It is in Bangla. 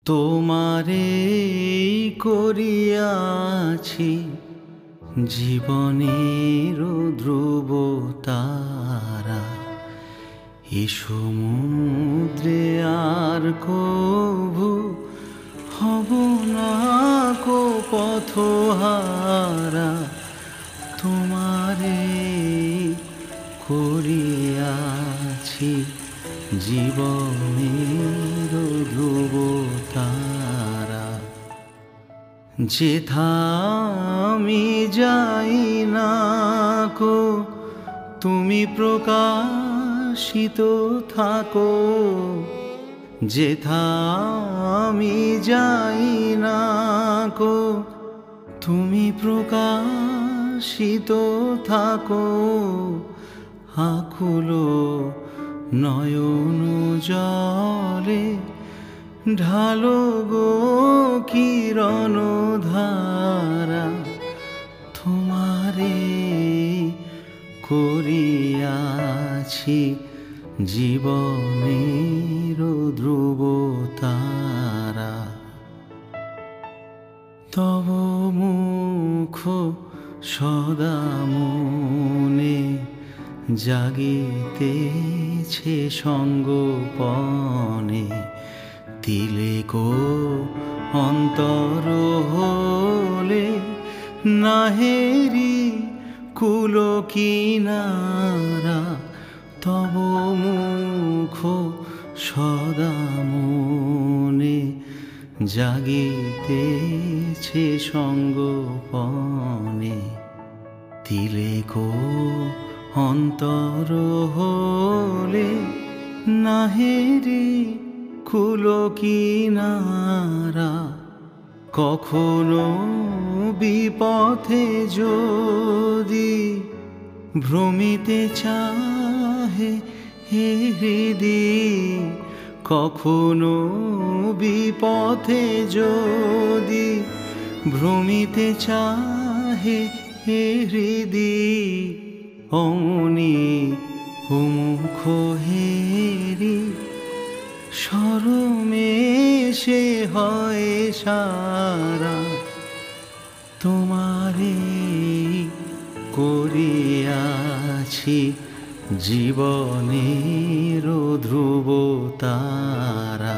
তোমারে করিয়াছি জীবনের ধ্রুব তারা, এ সমুদ্রে আর কভু হব না কো পথহারা। তোমারে করিয়াছি জীবনের ধ্রুব তারা, যেথা আমি যাই না কো তুমি প্রকাশিত থাকো। যেথা আমি যাই না কো তুমি প্রকাশিত থাকো। আকুলো নয়ন জলে ঢালো গো কিরণ ধারা, তোমারে করিয়াছি জীবনের ধ্রুব তারা। তব মুখ সদা মনে জাগিতেছে সঙ্গোপনে, তিলেকো অন্তর হলে নাহেরি কুল কিনারা। তব মুখ সদা মনে জাগিতেছে সঙ্গোপনে, তিলেকো অন্তর হলে নাহেরি কুল কিনারা। কখনো বিপথে যদি ভ্রমিতে চাহে হে হৃদি, কখনো বিপথে যদি ভ্রমিতে চাহে হে হৃদি, অমনি হুমুখ হেরি শরমে সে হয় সারা। তোমারে করিয়াছি জীবনের ধ্রুব তারা।